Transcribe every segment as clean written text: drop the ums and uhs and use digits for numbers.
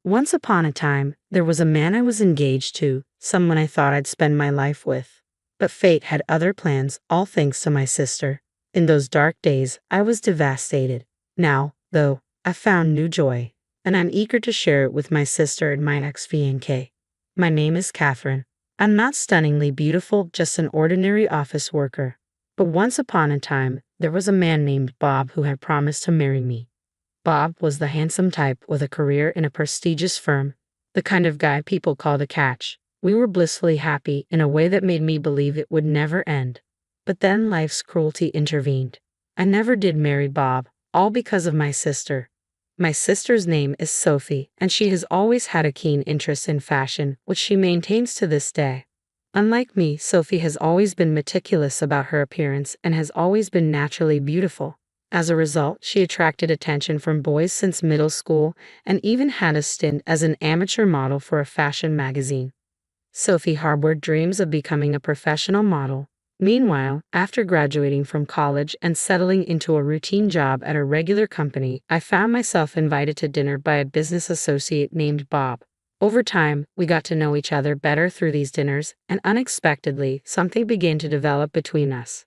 Once upon a time, there was a man I was engaged to, someone I thought I'd spend my life with. But fate had other plans, all thanks to my sister. In those dark days, I was devastated. Now, though, I found new joy, and I'm eager to share it with my sister and my ex-fiancé. My name is Catherine. I'm not stunningly beautiful, just an ordinary office worker. But once upon a time, there was a man named Bob who had promised to marry me. Bob was the handsome type with a career in a prestigious firm, the kind of guy people called a catch. We were blissfully happy in a way that made me believe it would never end. But then life's cruelty intervened. I never did marry Bob, all because of my sister. My sister's name is Sophie, and she has always had a keen interest in fashion, which she maintains to this day. Unlike me, Sophie has always been meticulous about her appearance and has always been naturally beautiful. As a result, she attracted attention from boys since middle school and even had a stint as an amateur model for a fashion magazine. Sophie harbored dreams of becoming a professional model. Meanwhile, after graduating from college and settling into a routine job at a regular company, I found myself invited to dinner by a business associate named Bob. Over time, we got to know each other better through these dinners, and unexpectedly, something began to develop between us.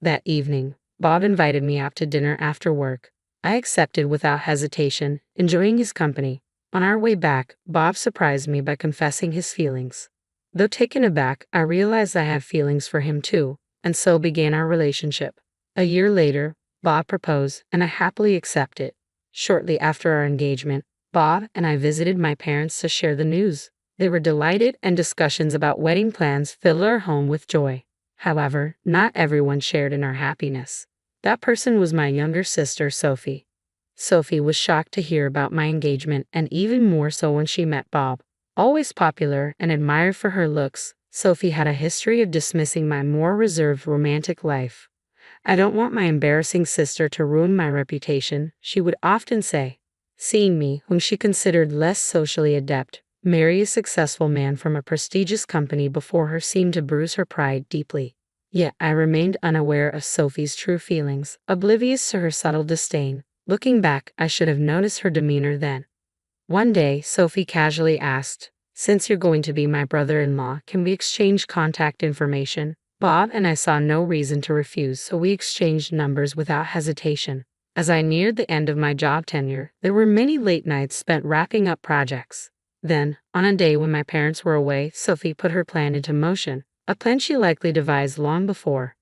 That evening, Bob invited me out to dinner after work. I accepted without hesitation, enjoying his company. On our way back, Bob surprised me by confessing his feelings. Though taken aback, I realized I had feelings for him too, and so began our relationship. A year later, Bob proposed, and I happily accepted. Shortly after our engagement, Bob and I visited my parents to share the news. They were delighted, and discussions about wedding plans filled our home with joy. However, not everyone shared in our happiness. That person was my younger sister, Sophie. Sophie was shocked to hear about my engagement, and even more so when she met Bob. Always popular and admired for her looks, Sophie had a history of dismissing my more reserved romantic life. "I don't want my embarrassing sister to ruin my reputation," she would often say. Seeing me, whom she considered less socially adept, marry a successful man from a prestigious company before her seemed to bruise her pride deeply. Yet I remained unaware of Sophie's true feelings, oblivious to her subtle disdain. Looking back, I should have noticed her demeanor then. One day, Sophie casually asked, "Since you're going to be my brother-in-law, can we exchange contact information?" Bob and I saw no reason to refuse, so we exchanged numbers without hesitation. As I neared the end of my job tenure, there were many late nights spent wrapping up projects. Then, on a day when my parents were away, Sophie put her plan into motion, a plan she likely devised long before.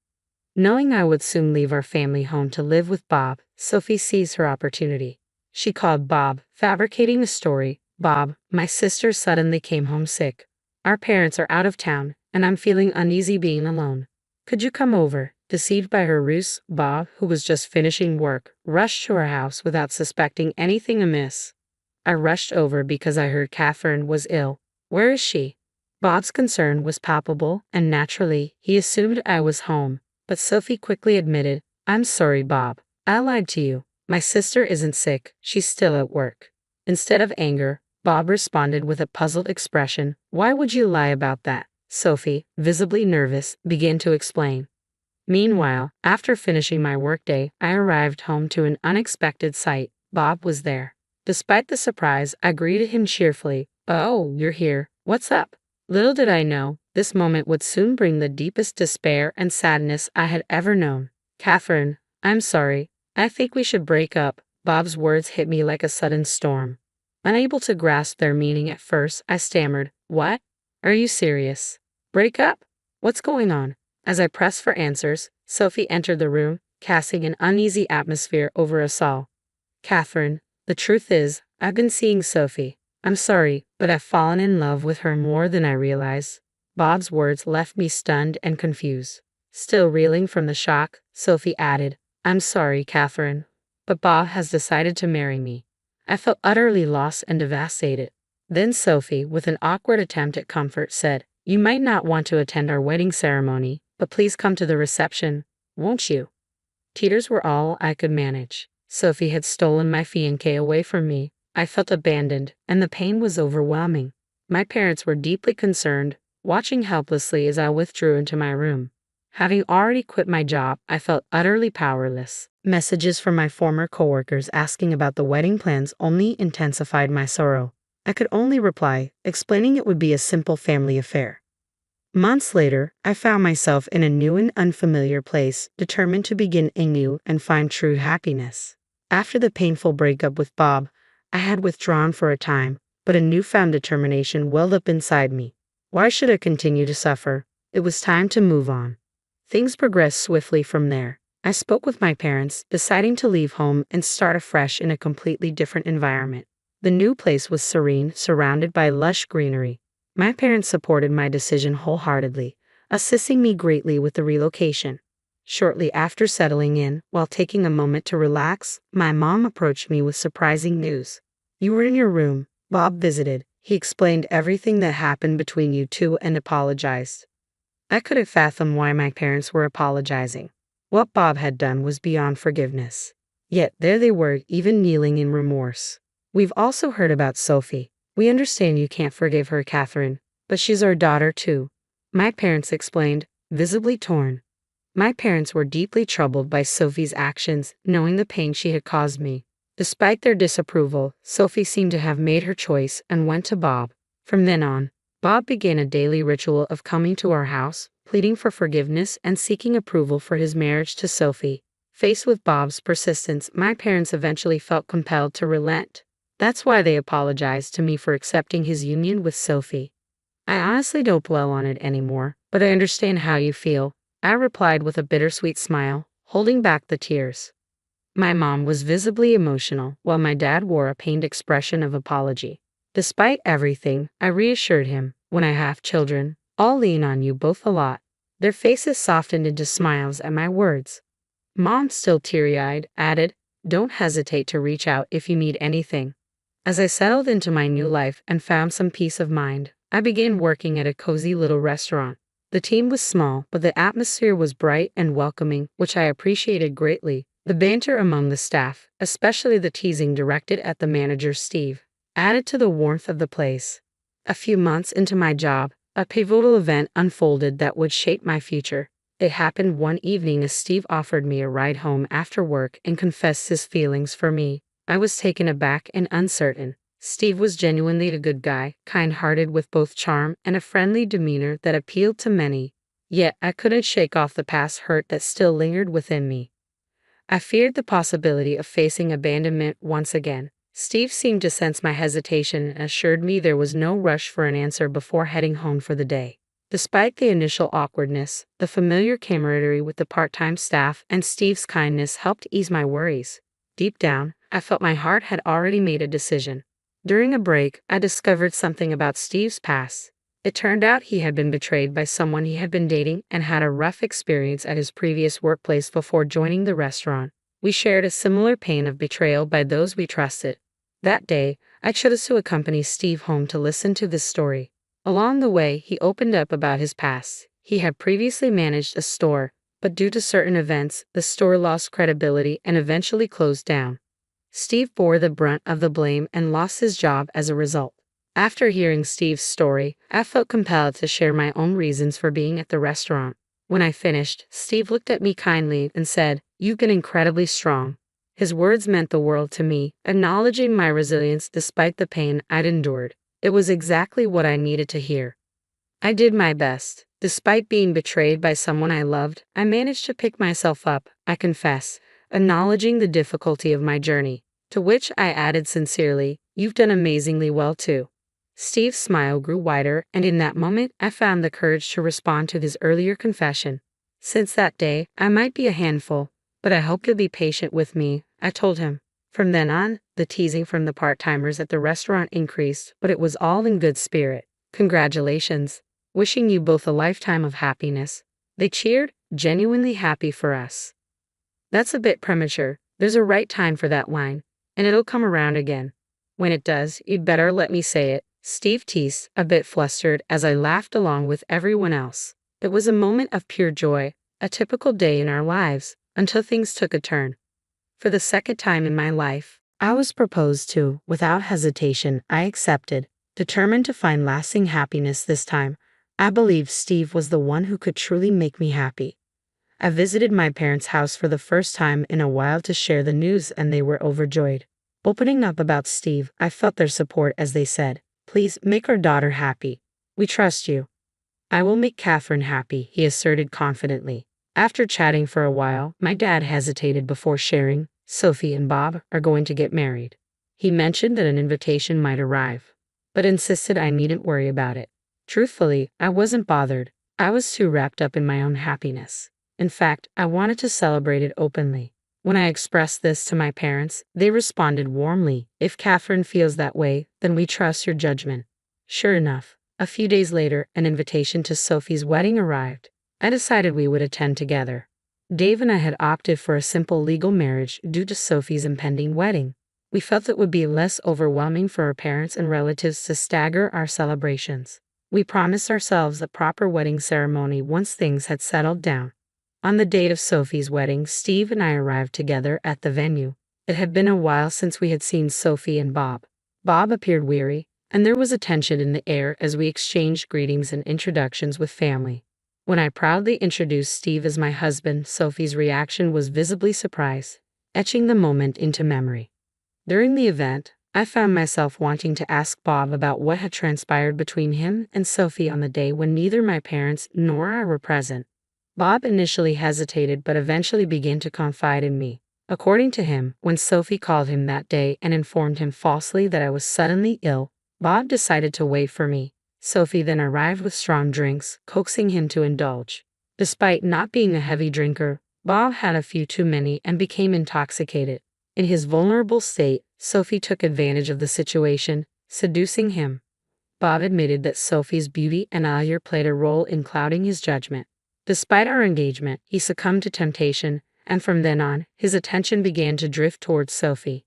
Knowing I would soon leave our family home to live with Bob, Sophie seized her opportunity. She called Bob, fabricating the story. "Bob, my sister suddenly came home sick. Our parents are out of town, and I'm feeling uneasy being alone. Could you come over?" Deceived by her ruse, Bob, who was just finishing work, rushed to our house without suspecting anything amiss. I rushed over because I heard Catherine was ill. "Where is she?" Bob's concern was palpable, and naturally, he assumed I was home. But Sophie quickly admitted, "I'm sorry, Bob. I lied to you. My sister isn't sick, she's still at work." Instead of anger, Bob responded with a puzzled expression. "Why would you lie about that?" Sophie, visibly nervous, began to explain. Meanwhile, after finishing my workday, I arrived home to an unexpected sight. Bob was there. Despite the surprise, I greeted him cheerfully. "Oh, you're here. What's up?" Little did I know, this moment would soon bring the deepest despair and sadness I had ever known. "Catherine, I'm sorry. I think we should break up." Bob's words hit me like a sudden storm. Unable to grasp their meaning at first, I stammered, "What? Are you serious? Break up? What's going on?" As I pressed for answers, Sophie entered the room, casting an uneasy atmosphere over us all. "Catherine, the truth is, I've been seeing Sophie. I'm sorry, but I've fallen in love with her more than I realized." Bob's words left me stunned and confused. Still reeling from the shock, Sophie added, "I'm sorry, Catherine, but Bob has decided to marry me." I felt utterly lost and devastated. Then Sophie, with an awkward attempt at comfort, said, "You might not want to attend our wedding ceremony, but please come to the reception, won't you?" Tears were all I could manage. Sophie had stolen my fiancé away from me. I felt abandoned, and the pain was overwhelming. My parents were deeply concerned, watching helplessly as I withdrew into my room. Having already quit my job, I felt utterly powerless. Messages from my former coworkers asking about the wedding plans only intensified my sorrow. I could only reply, explaining it would be a simple family affair. Months later, I found myself in a new and unfamiliar place, determined to begin anew and find true happiness. After the painful breakup with Bob, I had withdrawn for a time, but a newfound determination welled up inside me. Why should I continue to suffer? It was time to move on. Things progressed swiftly from there. I spoke with my parents, deciding to leave home and start afresh in a completely different environment. The new place was serene, surrounded by lush greenery. My parents supported my decision wholeheartedly, assisting me greatly with the relocation. Shortly after settling in, while taking a moment to relax, my mom approached me with surprising news. "You were in your room. Bob visited. He explained everything that happened between you two and apologized." I couldn't fathom why my parents were apologizing. What Bob had done was beyond forgiveness. Yet there they were, even kneeling in remorse. "We've also heard about Sophie. We understand you can't forgive her, Catherine, but she's our daughter too," my parents explained, visibly torn. My parents were deeply troubled by Sophie's actions, knowing the pain she had caused me. Despite their disapproval, Sophie seemed to have made her choice and went to Bob. From then on, Bob began a daily ritual of coming to our house, pleading for forgiveness and seeking approval for his marriage to Sophie. Faced with Bob's persistence, my parents eventually felt compelled to relent. That's why they apologized to me for accepting his union with Sophie. "I honestly don't dwell on it anymore, but I understand how you feel," I replied with a bittersweet smile, holding back the tears. My mom was visibly emotional, while my dad wore a pained expression of apology. Despite everything, I reassured him, "When I have children, I'll lean on you both a lot." Their faces softened into smiles at my words. Mom, still teary-eyed, added, "Don't hesitate to reach out if you need anything." As I settled into my new life and found some peace of mind, I began working at a cozy little restaurant. The team was small, but the atmosphere was bright and welcoming, which I appreciated greatly. The banter among the staff, especially the teasing directed at the manager Steve, added to the warmth of the place. A few months into my job, a pivotal event unfolded that would shape my future. It happened one evening as Steve offered me a ride home after work and confessed his feelings for me. I was taken aback and uncertain. Steve was genuinely a good guy, kind-hearted with both charm and a friendly demeanor that appealed to many. Yet I couldn't shake off the past hurt that still lingered within me. I feared the possibility of facing abandonment once again. Steve seemed to sense my hesitation and assured me there was no rush for an answer before heading home for the day. Despite the initial awkwardness, the familiar camaraderie with the part-time staff and Steve's kindness helped ease my worries. Deep down, I felt my heart had already made a decision. During a break, I discovered something about Steve's past. It turned out he had been betrayed by someone he had been dating and had a rough experience at his previous workplace before joining the restaurant. We shared a similar pain of betrayal by those we trusted. That day, I chose to accompany Steve home to listen to this story. Along the way, he opened up about his past. He had previously managed a store, but due to certain events, the store lost credibility and eventually closed down. Steve bore the brunt of the blame and lost his job as a result. After hearing Steve's story, I felt compelled to share my own reasons for being at the restaurant. When I finished, Steve looked at me kindly and said, "You've been incredibly strong." His words meant the world to me, acknowledging my resilience despite the pain I'd endured. It was exactly what I needed to hear. I did my best. Despite being betrayed by someone I loved, I managed to pick myself up, I confess, acknowledging the difficulty of my journey. To which I added sincerely, "You've done amazingly well too." Steve's smile grew wider, and in that moment, I found the courage to respond to his earlier confession. "Since that day, I might be a handful, but I hope you'll be patient with me," I told him. From then on, the teasing from the part-timers at the restaurant increased, but it was all in good spirit. "Congratulations. Wishing you both a lifetime of happiness." They cheered, genuinely happy for us. "That's a bit premature. There's a right time for that line, and it'll come around again. When it does, you'd better let me say it," Steve teased, a bit flustered as I laughed along with everyone else. It was a moment of pure joy, a typical day in our lives, until things took a turn. For the second time in my life, I was proposed to. Without hesitation, I accepted, determined to find lasting happiness this time. I believed Steve was the one who could truly make me happy. I visited my parents' house for the first time in a while to share the news, and they were overjoyed. Opening up about Steve, I felt their support as they said, "Please make our daughter happy. We trust you." "I will make Catherine happy," he asserted confidently. After chatting for a while, my dad hesitated before sharing, "Sophie and Bob are going to get married." He mentioned that an invitation might arrive, but insisted I needn't worry about it. Truthfully, I wasn't bothered. I was too wrapped up in my own happiness. In fact, I wanted to celebrate it openly. When I expressed this to my parents, they responded warmly, "If Catherine feels that way, then we trust your judgment." Sure enough, a few days later, an invitation to Sophie's wedding arrived. I decided we would attend together. Dave and I had opted for a simple legal marriage due to Sophie's impending wedding. We felt it would be less overwhelming for our parents and relatives to stagger our celebrations. We promised ourselves a proper wedding ceremony once things had settled down. On the date of Sophie's wedding, Steve and I arrived together at the venue. It had been a while since we had seen Sophie and Bob. Bob appeared weary, and there was a tension in the air as we exchanged greetings and introductions with family. When I proudly introduced Steve as my husband, Sophie's reaction was visibly surprised, etching the moment into memory. During the event, I found myself wanting to ask Bob about what had transpired between him and Sophie on the day when neither my parents nor I were present. Bob initially hesitated but eventually began to confide in me. According to him, when Sophie called him that day and informed him falsely that I was suddenly ill, Bob decided to wait for me. Sophie then arrived with strong drinks, coaxing him to indulge. Despite not being a heavy drinker, Bob had a few too many and became intoxicated. In his vulnerable state, Sophie took advantage of the situation, seducing him. Bob admitted that Sophie's beauty and allure played a role in clouding his judgment. Despite our engagement, he succumbed to temptation, and from then on, his attention began to drift towards Sophie.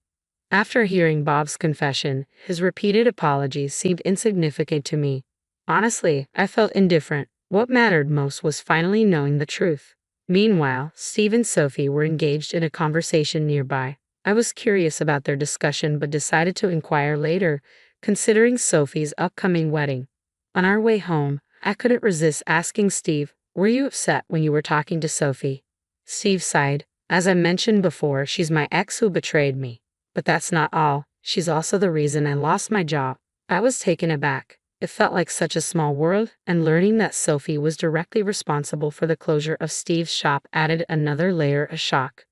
After hearing Bob's confession, his repeated apologies seemed insignificant to me. Honestly, I felt indifferent. What mattered most was finally knowing the truth. Meanwhile, Steve and Sophie were engaged in a conversation nearby. I was curious about their discussion but decided to inquire later, considering Sophie's upcoming wedding. On our way home, I couldn't resist asking Steve, "Were you upset when you were talking to Sophie?" Steve sighed. "As I mentioned before, she's my ex who betrayed me. But that's not all. She's also the reason I lost my job." I was taken aback. It felt like such a small world, and learning that Sophie was directly responsible for the closure of Steve's shop added another layer of shock.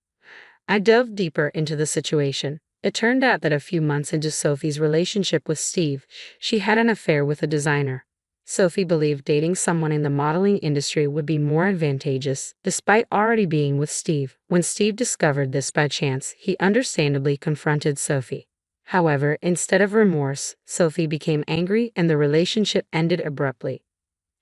I delved deeper into the situation. It turned out that a few months into Sophie's relationship with Steve, she had an affair with a designer. Sophie believed dating someone in the modeling industry would be more advantageous, despite already being with Steve. When Steve discovered this by chance, he understandably confronted Sophie. However, instead of remorse, Sophie became angry and the relationship ended abruptly.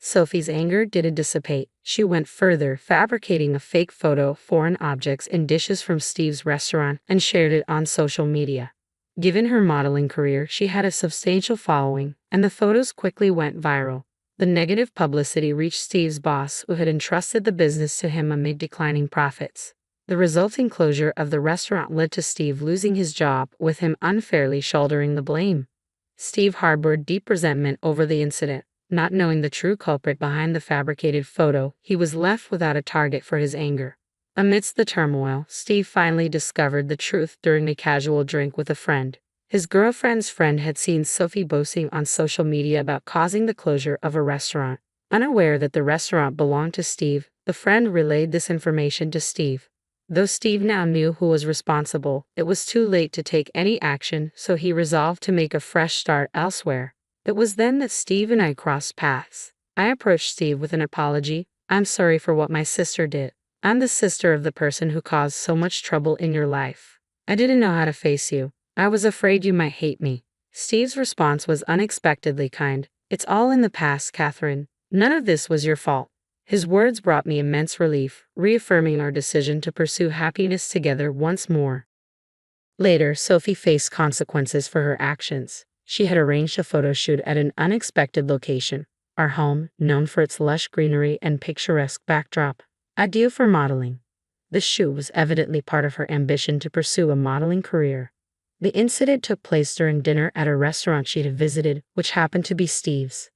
Sophie's anger didn't dissipate. She went further, fabricating a fake photo of foreign objects and dishes from Steve's restaurant and shared it on social media. Given her modeling career, she had a substantial following, and the photos quickly went viral. The negative publicity reached Steve's boss, who had entrusted the business to him amid declining profits. The resulting closure of the restaurant led to Steve losing his job, with him unfairly shouldering the blame. Steve harbored deep resentment over the incident. Not knowing the true culprit behind the fabricated photo, he was left without a target for his anger. Amidst the turmoil, Steve finally discovered the truth during a casual drink with a friend. His girlfriend's friend had seen Sophie boasting on social media about causing the closure of a restaurant. Unaware that the restaurant belonged to Steve, the friend relayed this information to Steve. Though Steve now knew who was responsible, it was too late to take any action, so he resolved to make a fresh start elsewhere. It was then that Steve and I crossed paths. I approached Steve with an apology. "I'm sorry for what my sister did. I'm the sister of the person who caused so much trouble in your life. I didn't know how to face you. I was afraid you might hate me." Steve's response was unexpectedly kind. "It's all in the past, Catherine. None of this was your fault." His words brought me immense relief, reaffirming our decision to pursue happiness together once more. Later, Sophie faced consequences for her actions. She had arranged a photo shoot at an unexpected location, our home, known for its lush greenery and picturesque backdrop, ideal for modeling. The shoot was evidently part of her ambition to pursue a modeling career. The incident took place during dinner at a restaurant she had visited, which happened to be Steve's.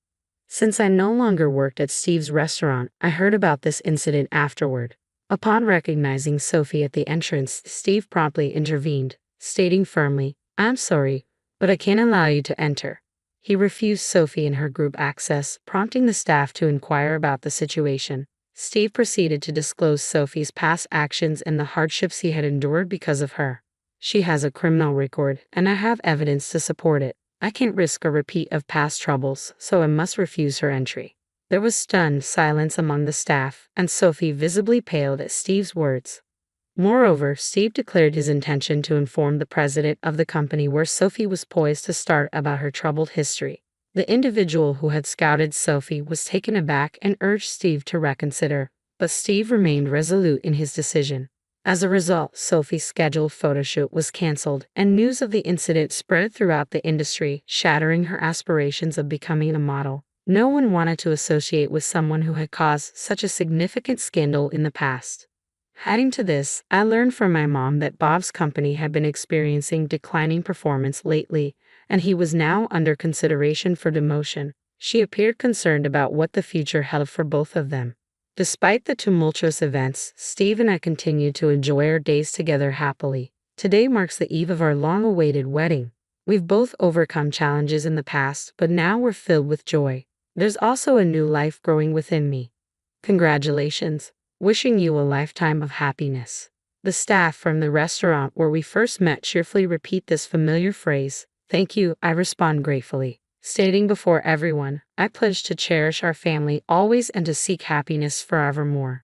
Since I no longer worked at Steve's restaurant, I heard about this incident afterward. Upon recognizing Sophie at the entrance, Steve promptly intervened, stating firmly, I'm sorry, but I can't allow you to enter. He refused Sophie and her group access, prompting the staff to inquire about the situation. Steve proceeded to disclose Sophie's past actions and the hardships he had endured because of her. She has a criminal record, and I have evidence to support it. I can't risk a repeat of past troubles, so I must refuse her entry. There was stunned silence among the staff, and Sophie visibly paled at Steve's words. Moreover, Steve declared his intention to inform the president of the company where Sophie was poised to start about her troubled history. The individual who had scouted Sophie was taken aback and urged Steve to reconsider, but Steve remained resolute in his decision. As a result, Sophie's scheduled photoshoot was canceled, and news of the incident spread throughout the industry, shattering her aspirations of becoming a model. No one wanted to associate with someone who had caused such a significant scandal in the past. Adding to this, I learned from my mom that Bob's company had been experiencing declining performance lately, and he was now under consideration for demotion. She appeared concerned about what the future held for both of them. Despite the tumultuous events, Steve and I continued to enjoy our days together happily. Today marks the eve of our long-awaited wedding. We've both overcome challenges in the past, but now we're filled with joy. There's also a new life growing within me. Congratulations. Wishing you a lifetime of happiness. The staff from the restaurant where we first met cheerfully repeat this familiar phrase. Thank you, I respond gratefully, stating before everyone, I pledge to cherish our family always and to seek happiness forevermore.